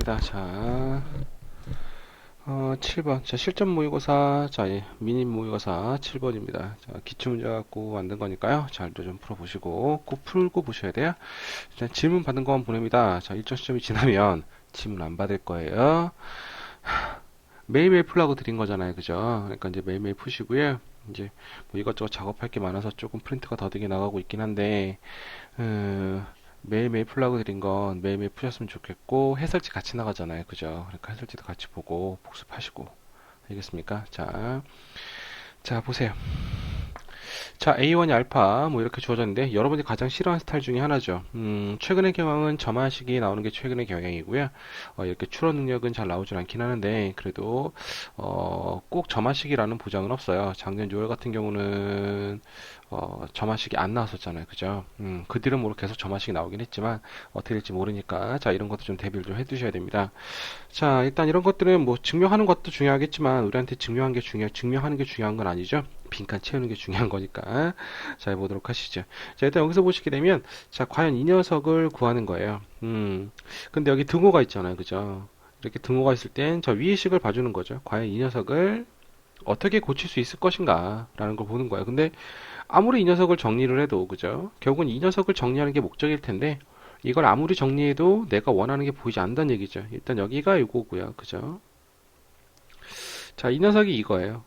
보겠습니다. 자, 7번. 자, 실전 모의고사. 자, 미니 모의고사 7번입니다. 자, 기출문제 갖고 만든 거니까요. 잘도 좀 풀어보시고, 꼭 풀고 보셔야 돼요. 일단 질문 받은 것만 보냅니다. 자, 일정 시점이 지나면 질문 안 받을 거예요. 매일매일 풀라고 드린 거잖아요. 그죠? 그러니까 이제 매일매일 푸시고요. 이제 뭐 이것저것 작업할 게 많아서 조금 프린트가 더디게 나가고 있긴 한데, 매일매일 풀라고 드린 건 매일매일 푸셨으면 좋겠고, 해설지 같이 나가잖아요. 그죠? 그러니까 해설지도 같이 보고 복습하시고. 알겠습니까? 자, 보세요. 자, A1이 알파, 뭐 이렇게 주어졌는데, 여러분이 가장 싫어하는 스타일 중에 하나죠. 최근의 경향은 저만식이 나오는 게 최근의 경향이고요. 이렇게 추론 능력은 잘 나오진 않긴 하는데, 그래도, 꼭 저만식이라는 보장은 없어요. 작년 6월 같은 경우는, 저만식이 안 나왔었잖아요. 그죠? 그 뒤는 뭐 계속 저만식이 나오긴 했지만, 어떻게 될지 모르니까, 자, 이런 것도 좀 대비를 좀 해두셔야 됩니다. 자, 일단 이런 것들은 뭐 증명하는 것도 중요하겠지만, 우리한테 증명하는 게 중요한 건 아니죠. 빈칸 채우는 게 중요한 거니까. 자, 해보도록 하시죠. 자, 일단 여기서 보시게 되면, 자, 과연 이 녀석을 구하는 거예요. 근데 여기 등호가 있잖아요. 그죠? 이렇게 등호가 있을 땐 저 위의 식을 봐주는 거죠. 과연 이 녀석을 어떻게 고칠 수 있을 것인가 라는 걸 보는 거예요. 근데 아무리 이 녀석을 정리를 해도, 그죠? 결국은 이 녀석을 정리하는 게 목적일 텐데, 이걸 아무리 정리해도 내가 원하는 게 보이지 않는다는 얘기죠. 일단 여기가 이거고요. 그죠? 자, 이 녀석이 이거예요.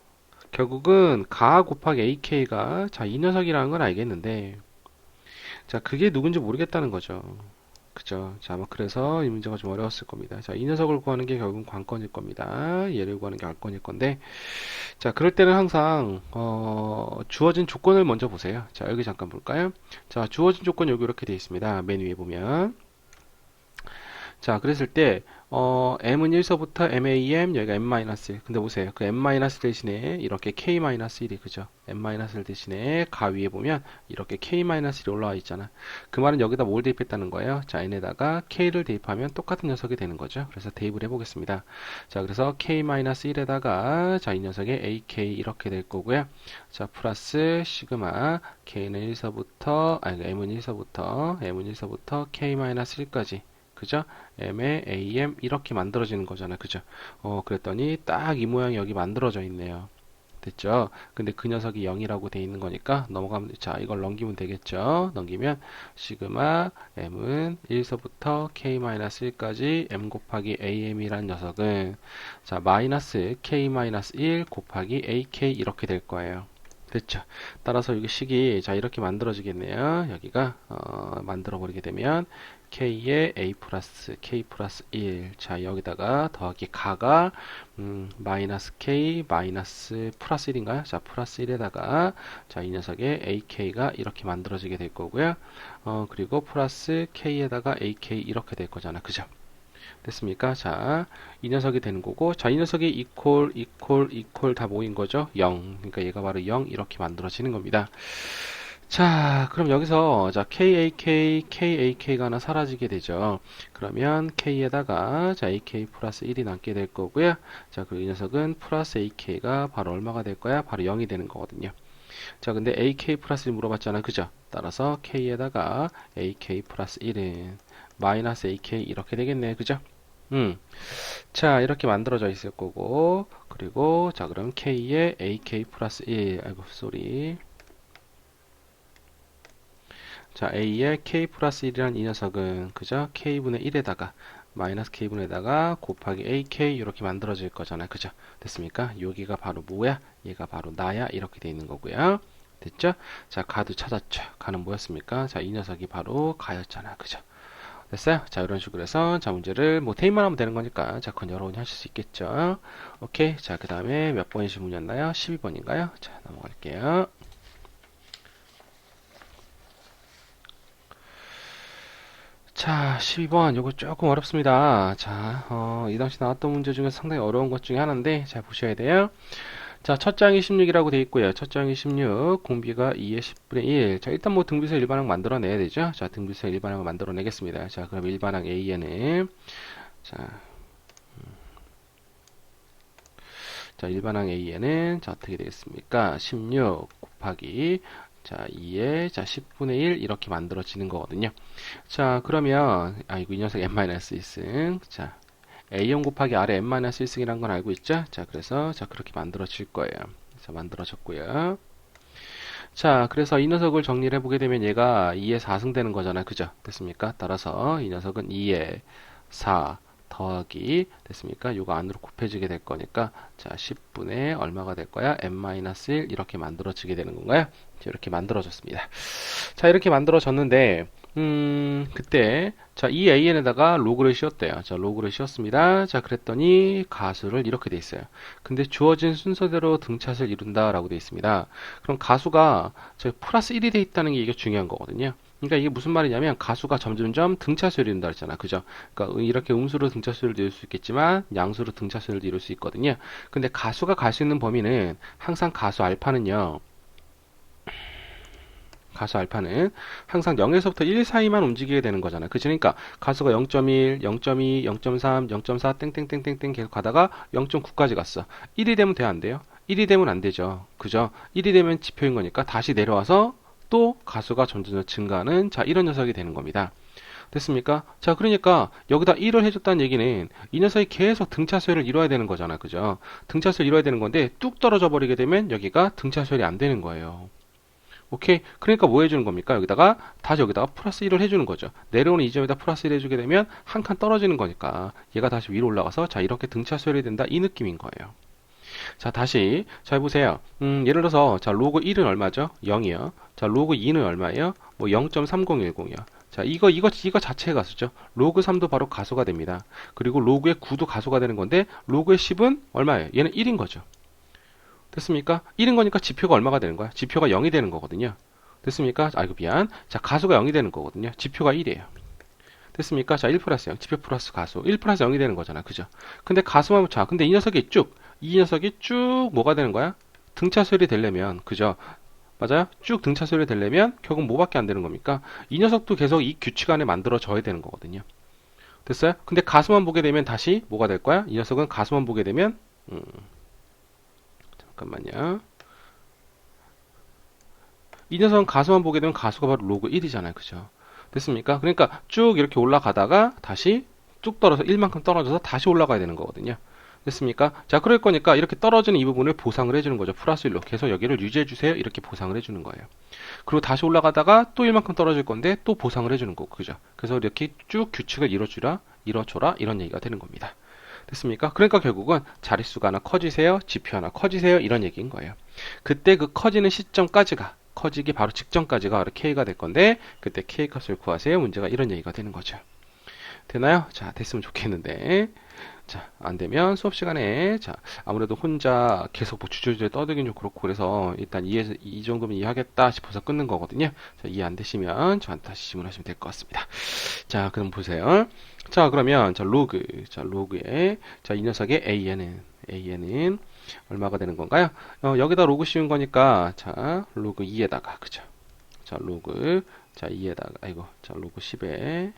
결국은 가 곱하기 ak가 자, 이 녀석이라는 건 알겠는데 자, 그게 누군지 모르겠다는 거죠. 그죠? 자, 아마 그래서 이 문제가 좀 어려웠을 겁니다. 자, 이 녀석을 구하는 게 결국은 관건일 겁니다. 얘를 구하는 게 관건일 건데 자, 그럴 때는 항상 주어진 조건을 먼저 보세요. 자, 여기 잠깐 볼까요? 자, 주어진 조건 여기 이렇게 되어 있습니다. 맨 위에 보면 자, 그랬을 때, m은 1서부터 mam, 여기가 m-1. 근데 보세요. 그 m- 대신에 이렇게 k-1이, 그죠? m-를 대신에 가 위에 보면 이렇게 k-1이 올라와 있잖아. 그 말은 여기다 뭘 대입했다는 거예요? 자, n에다가 k를 대입하면 똑같은 녀석이 되는 거죠. 그래서 대입을 해보겠습니다. 자, 그래서 k-1에다가, 자, 이 녀석의 ak 이렇게 될 거고요. 자, 플러스 시그마, k는 1서부터, 아니, m은 1서부터 k-1까지. 그죠? m에 am 이렇게 만들어지는 거잖아. 그죠? 그랬더니 딱 이 모양이 여기 만들어져 있네요. 됐죠? 근데 그 녀석이 0이라고 돼 있는 거니까 넘어가면 자, 이걸 넘기면 되겠죠? 넘기면 시그마 m은 1서부터 k-1까지 m 곱하기 am이란 녀석은 자, 마이너스 k-1 곱하기 ak 이렇게 될 거예요. 됐죠? 따라서 여기 식이 자, 이렇게 만들어지겠네요. 여기가 만들어 버리게 되면 k에 a 플러스 k 플러스 1. 자, 여기다가 더하기 가가 마이너스 k 마이너스 플러스 1인가요? 자, 플러스 1에다가 자, 이 녀석의 ak가 이렇게 만들어지게 될 거고요. 그리고 플러스 k에다가 ak 이렇게 될 거잖아. 그죠? 됐습니까? 자, 이 녀석이 되는 거고, 자, 이 녀석이 이퀄 다 모인 거죠? 0. 그러니까 얘가 바로 0 이렇게 만들어지는 겁니다. 자, 그럼 여기서 자, KAK가 하나 사라지게 되죠. 그러면 K에다가 자, AK 플러스 1이 남게 될 거고요. 자, 그리고 이 녀석은 플러스 AK가 바로 얼마가 될 거야? 바로 0이 되는 거거든요. 자, 근데 AK 플러스 1 물어봤잖아. 그죠? 따라서 K에다가 AK 플러스 1은 마이너스 AK 이렇게 되겠네. 그죠? 자, 이렇게 만들어져 있을 거고, 그리고 자, 그럼 K에 AK 플러스 1, 아이고, 쏘리. 자, A의 K 플러스 1이라는 이 녀석은, 그죠? K분의 1에다가, 마이너스 K분에다가 곱하기 AK 이렇게 만들어질 거잖아요. 그죠? 됐습니까? 여기가 바로 뭐야? 얘가 바로 나야. 이렇게 돼 있는 거고요. 됐죠? 자, 가도 찾았죠? 가는 뭐였습니까? 자, 이 녀석이 바로 가였잖아. 그죠? 됐어요? 자, 이런 식으로 해서, 자, 문제를, 뭐, 테이프만 하면 되는 거니까, 자, 그건 여러분이 하실 수 있겠죠? 오케이. 자, 그 다음에 몇 번의 질문이었나요? 12번인가요? 자, 넘어갈게요. 자, 12번. 요거 조금 어렵습니다. 자, 이 당시 나왔던 문제 중에 상당히 어려운 것 중에 하나인데, 잘 보셔야 돼요. 자, 첫 장이 16이라고 돼 있고요. 첫 장이 16, 공비가 2의 10분의 1. 자, 일단 뭐 등비서 일반항 만들어내야 되죠? 자, 등비서 일반항을 만들어내겠습니다. 자, 그럼 일반항 A에는, 자, 자, 일반항 A에는, 자, 어떻게 되겠습니까? 16 곱하기, 자, 2에, 자, 10분의 1 이렇게 만들어지는 거거든요. 자, 그러면, 아이고, 이 녀석 n-1승. 자, A0 곱하기 R의 n-1승이라는 건 알고 있죠? 자, 그래서 자 그렇게 만들어질 거예요. 그래서 만들어졌고요. 자, 그래서 이 녀석을 정리를 해보게 되면 얘가 2의 4승 되는 거잖아요. 그죠? 됐습니까? 따라서 이 녀석은 2의 4 더하기 됐습니까? 요거 안으로 곱해지게 될 거니까 자 10분의 얼마가 될 거야? n-1 이렇게 만들어지게 되는 건가요? 이렇게 만들어졌습니다. 자 이렇게 만들어졌는데 그때 자 이 an에다가 로그를 씌웠대요. 자 로그를 씌웠습니다. 자 그랬더니 가수를 이렇게 돼 있어요. 근데 주어진 순서대로 등차수를 이룬다 라고 돼 있습니다. 그럼 가수가 저 플러스 1이 돼 있다는 게 이게 중요한 거거든요. 그러니까 이게 무슨 말이냐면 가수가 점점점 등차수를 이룬다 했잖아. 그죠? 그러니까 이렇게 음수로 등차수를 이룰 수 있겠지만 양수로 등차수를 이룰 수 있거든요. 근데 가수가 갈 수 있는 범위는 항상 가수 알파는요. 가수 알파는 항상 0에서부터 1 사이만 움직이게 되는 거잖아요. 그치? 그러니까 가수가 0.1, 0.2, 0.3, 0.4 땡땡땡땡땡 계속 가다가 0.9까지 갔어. 1이 되면 돼, 안 돼요? 1이 되면 안 되죠. 그죠? 1이 되면 지표인 거니까 다시 내려와서 또 가수가 점점 증가하는 자 이런 녀석이 되는 겁니다. 됐습니까? 자 그러니까 여기다 1을 해줬다는 얘기는 이 녀석이 계속 등차수열을 이뤄야 되는 거잖아. 그죠? 등차수열을 이뤄야 되는 건데 뚝 떨어져 버리게 되면 여기가 등차수열이 안 되는 거예요. 오케이. 그러니까 뭐 해주는 겁니까? 여기다가 다시 여기다가 플러스 1을 해주는 거죠. 내려오는 이 점에다 플러스 1 해주게 되면 한 칸 떨어지는 거니까 얘가 다시 위로 올라가서 자 이렇게 등차 수열이 된다 이 느낌인 거예요. 자 다시 잘 보세요. 예를 들어서 자 로그 1은 얼마죠? 0이요. 자 로그 2는 얼마예요? 뭐 0.3010이요. 자 이거 자체의 가수죠. 로그 3도 바로 가수가 됩니다. 그리고 로그의 9도 가수가 되는 건데 로그의 10은 얼마예요? 얘는 1인 거죠. 됐습니까? 1인 거니까 지표가 얼마가 되는 거야? 지표가 0이 되는 거거든요. 됐습니까? 아이고 미안. 자 가수가 0이 되는 거거든요. 지표가 1이에요. 됐습니까? 자 1 플러스 0 지표 플러스 가수 1 플러스 0이 되는 거잖아. 그죠? 근데 가수만 자 근데 이 녀석이 쭉 뭐가 되는 거야? 등차수열이 되려면 그죠? 맞아요? 쭉 등차수열이 되려면 결국 뭐밖에 안 되는 겁니까? 이 녀석도 계속 이 규칙 안에 만들어져야 되는 거거든요. 됐어요? 근데 가수만 보게 되면 다시 뭐가 될 거야? 이 녀석은 가수만 보게 되면 잠깐만요. 이 녀석은 가수만 보게 되면 가수가 바로 로그 1이잖아요. 그죠? 됐습니까? 그러니까 쭉 이렇게 올라가다가 다시 쭉 떨어져 1만큼 떨어져서 다시 올라가야 되는 거거든요. 됐습니까? 자, 그럴 거니까 이렇게 떨어지는 이 부분을 보상을 해주는 거죠. 플러스 1로. 계속 여기를 유지해주세요. 이렇게 보상을 해주는 거예요. 그리고 다시 올라가다가 또 1만큼 떨어질 건데 또 보상을 해주는 거고. 그죠? 그래서 이렇게 쭉 규칙을 이뤄줘라. 이런 얘기가 되는 겁니다. 됐습니까? 그러니까 결국은 자릿수가 하나 커지세요. 지표 하나 커지세요. 이런 얘기인 거예요. 그때 그 커지는 시점까지가 커지기 바로 직전까지가 바로 K가 될 건데 그때 K 값을 구하세요. 문제가 이런 얘기가 되는 거죠. 되나요? 자, 됐으면 좋겠는데. 자, 안 되면 수업 시간에 자, 아무래도 혼자 계속 뭐 주저주저 떠들긴 좀 그렇고 그래서 일단 이 정도면 이해하겠다 싶어서 끊는 거거든요. 자, 이해 안 되시면 저한테 다시 질문하시면 될 것 같습니다. 자, 그럼 보세요. 자, 그러면 자, 로그에 자, 이 녀석의 AN은 얼마가 되는 건가요? 여기다 로그 씌운 거니까 자, 로그 2에다가 그죠? 자, 로그 자, 2에다가 자, 로그 10에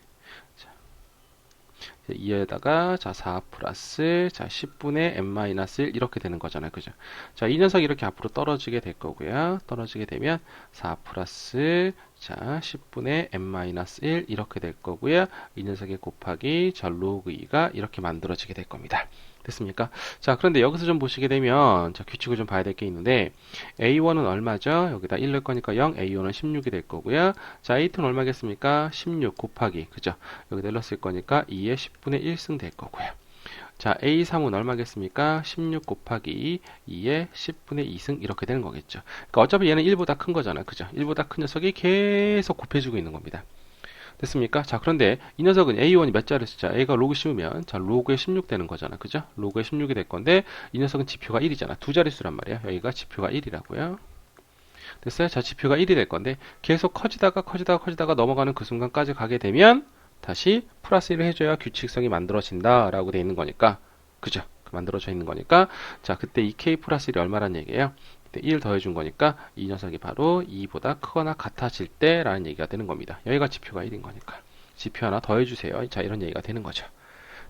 2에다가 자, 4 플러스 자, 10분의 n-1 이렇게 되는 거잖아요. 그죠? 자, 이 녀석이 이렇게 앞으로 떨어지게 될 거고요. 떨어지게 되면 4 플러스 자, 10분의 n-1 이렇게 될 거고요. 이 녀석의 곱하기 자, 로그 2가 이렇게 만들어지게 될 겁니다. 됐습니까? 자, 그런데 여기서 좀 보시게 되면 자, 규칙을 좀 봐야 될 게 있는데 A1은 얼마죠? 여기다 1 넣을 거니까 0, A1은 16이 될 거고요. 자, A2는 얼마겠습니까? 16 곱하기 그죠? 여기다 넣었을 거니까 2의 10분의 1승 될 거고요. 자, A3은 얼마겠습니까? 16 곱하기 2의 10분의 2승 이렇게 되는 거겠죠. 그러니까 어차피 얘는 1보다 큰 거잖아. 그죠? 1보다 큰 녀석이 계속 곱해주고 있는 겁니다. 됐습니까? 자, 그런데 이 녀석은 A1이 몇 자리 숫자? A가 로그 씌우면 자, 로그에 16 되는 거잖아. 그죠? 로그에 16이 될 건데 이 녀석은 지표가 1이잖아. 두 자릿수란 말이야. 여기가 지표가 1이라고요. 됐어요? 자, 지표가 1이 될 건데 계속 커지다가 넘어가는 그 순간까지 가게 되면 다시 플러스 1을 해줘야 규칙성이 만들어진다 라고 돼 있는 거니까 그죠? 만들어져 있는 거니까 자, 그때 이 K 플러스 1이 얼마란 얘기예요? 1 더해준 거니까 이 녀석이 바로 2보다 크거나 같아질 때 라는 얘기가 되는 겁니다. 여기가 지표가 1인 거니까 지표 하나 더해주세요. 자, 이런 얘기가 되는 거죠.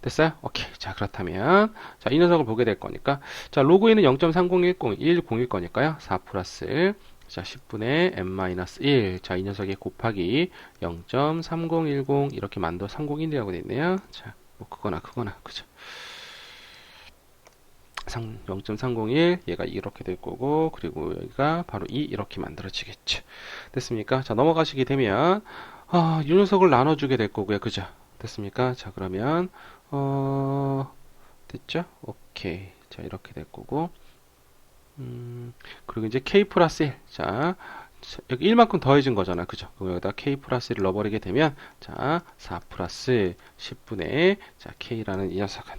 됐어요? 오케이. 자, 그렇다면 자, 이 녀석을 보게 될 거니까 자, 로그인은 0.3010 101일 거니까요. 4 플러스 자, 10분의 n-1 자, 이 녀석의 곱하기 0.3010 이렇게 3011이라고 되어 있네요. 자, 뭐 그거나 그죠. 0.301 얘가 이렇게 될 거고, 그리고 여기가 바로 2 이렇게 만들어지겠죠. 됐습니까? 자, 넘어가시게 되면 이 녀석을 나눠주게 될 거고요. 그죠? 됐습니까? 자, 그러면 됐죠? 오케이. 자, 이렇게 될 거고, 그리고 이제 k 플러스 1. 자, 여기 1만큼 더해진 거잖아. 그죠? 그럼 여기다 k 플러스 1을 넣어버리게 되면, 자, 4 플러스 10분의, 자, k라는 이 녀석은,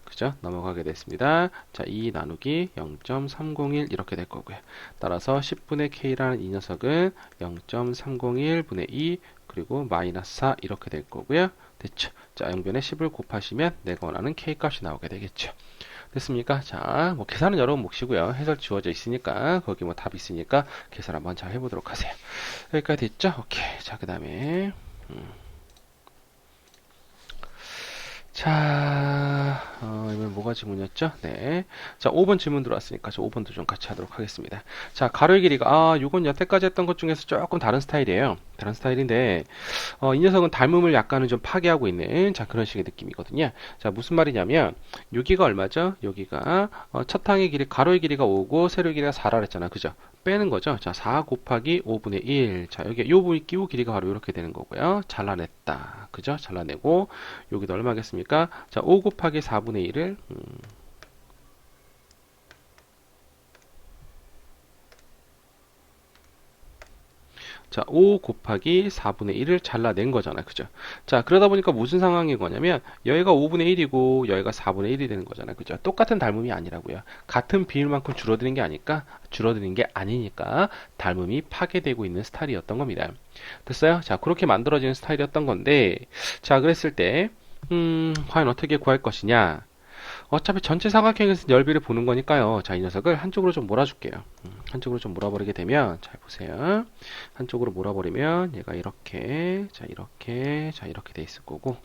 그죠? 넘어가게 됐습니다. 자, 2 나누기 0.301 이렇게 될 거고요. 따라서 10분의 k라는 이 녀석은 0.301분의 2, 그리고 마이너스 4 이렇게 될 거고요. 됐죠? 자, 양변에 10을 곱하시면 내가 원하는 k 값이 나오게 되겠죠. 됐습니까? 자, 뭐 계산은 여러분 몫이고요. 해설 주어져 있으니까 거기 뭐 답 있으니까 계산 한번 잘 해보도록 하세요. 여기까지 됐죠? 오케이. 자, 그 다음에 자, 이번 뭐가 질문이었죠? 네. 자, 5번 질문 들어왔으니까 저 5번도 좀 같이 하도록 하겠습니다. 자, 가로의 길이가, 요건 여태까지 했던 것 중에서 조금 다른 스타일이에요. 다른 스타일인데, 이 녀석은 닮음을 약간은 좀 파괴하고 있는, 자, 그런 식의 느낌이거든요. 자, 무슨 말이냐면, 여기가 얼마죠? 여기가, 첫 항의 길이, 가로의 길이가 5고, 세로의 길이가 4라 그랬잖아. 그죠? 빼는 거죠. 자, 4 곱하기 5분의 1. 자, 여기 요 끼우 길이가 바로 이렇게 되는 거고요. 잘라냈다. 그죠? 잘라내고, 여기도 얼마겠습니까? 자, 5 곱하기 4분의 1을 자, 5 곱하기 4분의 1을 잘라낸 거잖아요. 그죠? 자, 그러다 보니까 무슨 상황인 거냐면, 여기가 5분의 1이고, 여기가 4분의 1이 되는 거잖아요. 그죠? 똑같은 닮음이 아니라고요. 같은 비율만큼 줄어드는 게 아닐까? 줄어드는 게 아니니까, 닮음이 파괴되고 있는 스타일이었던 겁니다. 됐어요? 자, 그렇게 만들어지는 스타일이었던 건데, 자, 그랬을 때, 과연 어떻게 구할 것이냐? 어차피 전체 삼각형에서 넓이를 보는 거니까요. 자, 이 녀석을 한쪽으로 좀 몰아줄게요. 한쪽으로 좀 몰아버리게 되면, 잘 보세요. 한쪽으로 몰아버리면 얘가 이렇게, 자, 이렇게, 자, 이렇게 돼 있을 거고.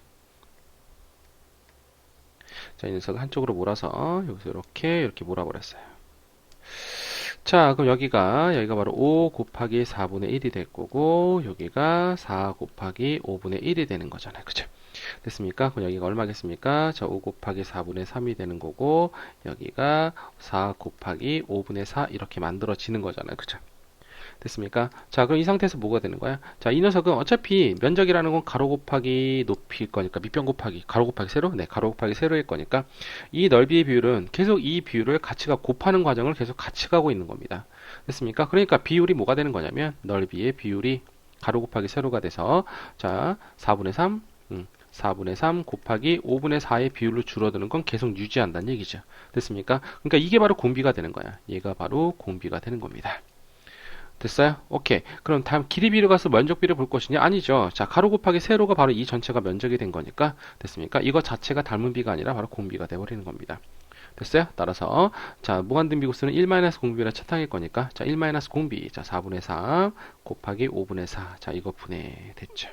자, 이 녀석을 한쪽으로 몰아서 여기서 이렇게 몰아버렸어요. 자, 그럼 여기가 바로 5 곱하기 4분의 1이 될 거고, 여기가 4 곱하기 5분의 1이 되는 거잖아요. 그죠? 됐습니까? 그럼 여기가 얼마겠습니까? 자, 5 곱하기 4분의 3이 되는 거고, 여기가 4 곱하기 5분의 4 이렇게 만들어지는 거잖아요. 그죠? 됐습니까? 자, 그럼 이 상태에서 뭐가 되는 거야? 자, 이 녀석은 어차피 면적이라는 건 가로 곱하기 높이일 거니까, 밑변 곱하기, 가로 곱하기 세로? 네, 가로 곱하기 세로일 거니까, 이 넓이의 비율은 계속 이 비율을 같이가 곱하는 과정을 계속 같이 가고 있는 겁니다. 됐습니까? 그러니까 비율이 뭐가 되는 거냐면, 넓이의 비율이 가로 곱하기 세로가 돼서, 자, 4분의 3, 4분의 3 곱하기 5분의 4의 비율로 줄어드는 건 계속 유지한다는 얘기죠. 됐습니까? 그러니까 이게 바로 공비가 되는 거야. 얘가 바로 공비가 되는 겁니다. 됐어요? 오케이. 그럼 다음 길이 비를 가서 면적 비를 볼 것이냐? 아니죠. 자, 가로 곱하기 세로가 바로 이 전체가 면적이 된 거니까 됐습니까? 이거 자체가 닮은 비가 아니라 바로 공비가 돼버리는 겁니다. 됐어요? 따라서 자, 무한등 비고수는 1-공비라 차탕일 거니까 자, 1-공비. 자, 4분의 3 곱하기 5분의 4. 자, 이거 분해 됐죠.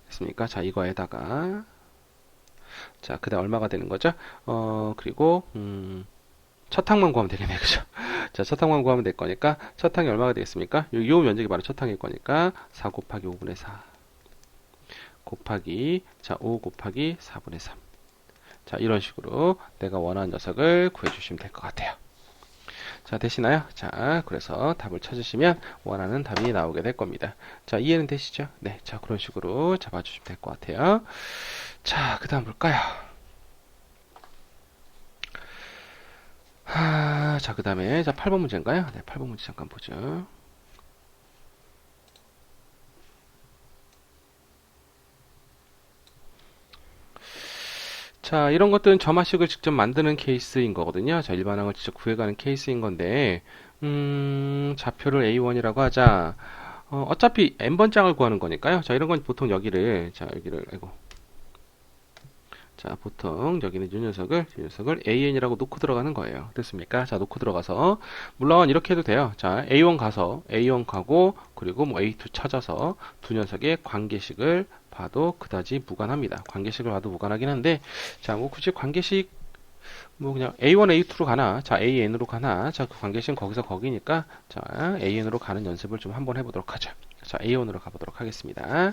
됐습니까? 자, 이거에다가 자, 그다음 얼마가 되는 거죠? 그리고 첫 항만 구하면 되겠네요. 그죠? 자, 첫 항만 구하면 될 거니까 첫 항이 얼마가 되겠습니까? 요 면적이 바로 첫 항일 거니까 4 곱하기 5분의 4 곱하기 자, 5 곱하기 4분의 3. 자, 이런 식으로 내가 원하는 녀석을 구해 주시면 될 것 같아요. 자, 되시나요? 자, 그래서 답을 찾으시면 원하는 답이 나오게 될 겁니다. 자, 이해는 되시죠? 네, 자, 그런 식으로 잡아주시면 될 것 같아요. 자, 그 다음 볼까요? 자, 그 다음에, 자, 8번 문제인가요? 네, 8번 문제 잠깐 보죠. 자, 이런 것들은 점화식을 직접 만드는 케이스인 거거든요. 자, 일반항을 직접 구해가는 케이스인 건데, 좌표를 A1이라고 하자. 어차피 n번장을 구하는 거니까요. 자, 이런 건 보통 여기를, 자, 아이고. 자, 보통 여기는 이 녀석을 AN이라고 놓고 들어가는 거예요. 됐습니까? 자, 놓고 들어가서, 물론 이렇게 해도 돼요. 자, A1 가고, 그리고 뭐 A2 찾아서 두 녀석의 관계식을 봐도 그다지 무관합니다. 관계식을 봐도 무관하긴 한데, 자, 뭐 굳이 관계식, 뭐 그냥 A1, A2로 가나, 자, AN으로 가나, 자, 그 관계식은 거기서 거기니까, 자, AN으로 가는 연습을 좀 한번 해보도록 하죠. 자, A1으로 가보도록 하겠습니다.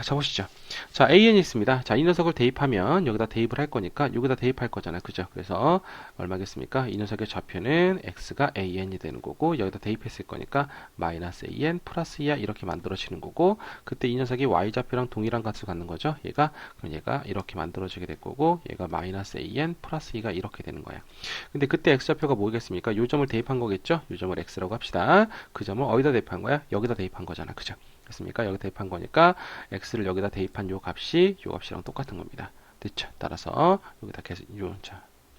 자, 보시죠. 자, an이 있습니다. 자, 이 녀석을 대입하면 여기다 대입을 할 거니까 여기다 대입할 거잖아요. 그죠? 그래서 얼마겠습니까? 이 녀석의 좌표는 x가 an이 되는 거고 여기다 대입했을 거니까 마이너스 an 플러스 2야 이렇게 만들어지는 거고 그때 이 녀석이 y좌표랑 동일한 값을 갖는 거죠. 그럼 얘가 이렇게 만들어지게 될 거고 얘가 마이너스 an 플러스 2가 이렇게 되는 거야. 근데 그때 x좌표가 뭐겠습니까? 요 점을 대입한 거겠죠? 요 점을 x라고 합시다. 그 점을 어디다 대입한 거야? 여기다 대입한 거잖아. 그죠? 됐습니까? 여기 대입한 거니까 x를 여기다 대입한 요 값이랑 똑같은 겁니다. 됐죠? 따라서 여기다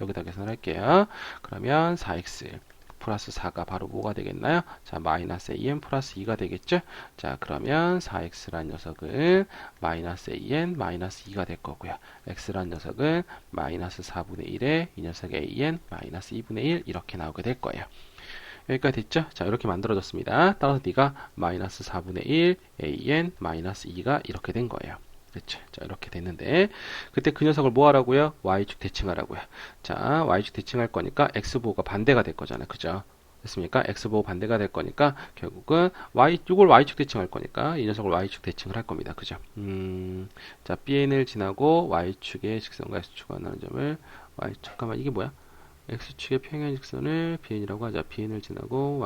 여기다 계산을 할게요. 그러면 4x 플러스 4가 바로 뭐가 되겠나요? 자, 마이너스 an 플러스 2가 되겠죠? 자, 그러면 4x란 녀석은 마이너스 an 마이너스 2가 될 거고요. x란 녀석은 마이너스 4분의 1에 이 녀석의 an 마이너스 2분의 1 이렇게 나오게 될 거예요. 여기까지 됐죠? 자, 이렇게 만들어졌습니다. 따라서 D가 마이너스 4분의 1 an 마이너스 2가 이렇게 된 거예요. 그렇죠? 자, 이렇게 됐는데 그때 그 녀석을 뭐 하라고요? y축 대칭하라고요. 자, y축 대칭할 거니까 x보호가 반대가 될 거잖아요. 그죠? 됐습니까? x보호 반대가 될 거니까 결국은 이걸 y축 대칭할 거니까 이 녀석을 y축 대칭을 할 겁니다. 그죠? 자, bn을 지나고 y축의 직선과 x축과 만나는 점을 잠깐만 이게 뭐야? x축의 평행 직선을 bn이라고 하자. bn을 지나고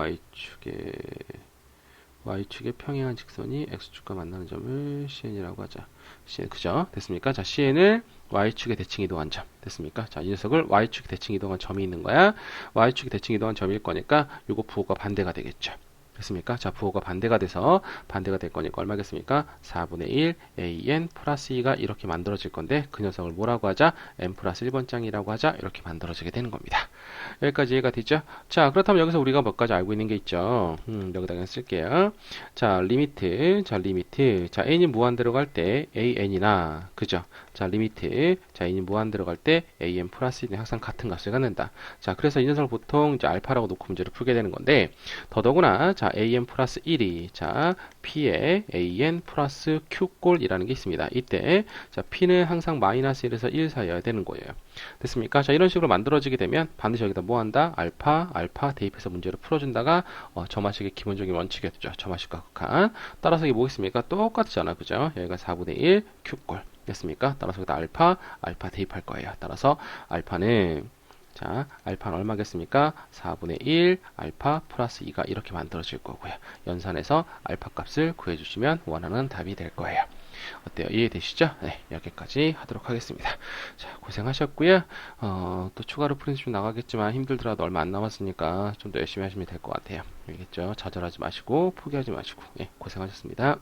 y축의 평행한 직선이 x축과 만나는 점을 cn이라고 하자. cn, 그죠? 됐습니까? 자, cn을 y축의 대칭 이동한 점. 됐습니까? 자, 이 녀석을 y축 대칭 이동한 점이 있는 거야. y축 대칭 이동한 점일 거니까 요거 부호가 반대가 되겠죠. 됐습니까? 자, 부호가 반대가 돼서 반대가 될 거니까 얼마겠습니까? 4분의 1 an 플러스 2가 이렇게 만들어질 건데 그 녀석을 뭐라고 하자? n 플러스 1번장이라고 하자. 이렇게 만들어지게 되는 겁니다. 여기까지 이해가 되죠? 자, 그렇다면 여기서 우리가 몇 가지 알고 있는 게 있죠? 여기다 그냥 쓸게요. 자, 리미트. 자, n이 무한 들어갈 때 an이나, 그죠? 자, 리미트. 자, n이 무한 들어갈 때 an 플러스 1은 항상 같은 값을 갖는다. 자, 그래서 이 녀석을 보통 이제 알파라고 놓고 문제를 풀게 되는 건데, 더더구나, 자, an 플러스 1이, 자, p에 an 플러스 q꼴이라는 게 있습니다. 이때, 자, p는 항상 마이너스 1에서 1 사이여야 되는 거예요. 됐습니까? 자, 이런 식으로 만들어지게 되면 반드시 여기다 뭐 한다? 알파 대입해서 문제를 풀어준다가 점화식의 기본적인 원칙이었죠. 점화식과 극한. 따라서 이게 뭐겠습니까? 똑같잖아. 그죠? 여기가 4분의 1 큐꼴. 됐습니까? 따라서 여기다 알파 대입할 거예요. 따라서 알파는 얼마겠습니까? 4분의 1 알파 플러스 2가 이렇게 만들어질 거고요. 연산해서 알파 값을 구해주시면 원하는 답이 될 거예요. 어때요? 이해되시죠? 네, 여기까지 하도록 하겠습니다. 자, 고생하셨고요. 또 추가로 프린트 좀 나가겠지만 힘들더라도 얼마 안 남았으니까 좀 더 열심히 하시면 될 것 같아요. 알겠죠? 좌절하지 마시고 포기하지 마시고. 네, 고생하셨습니다.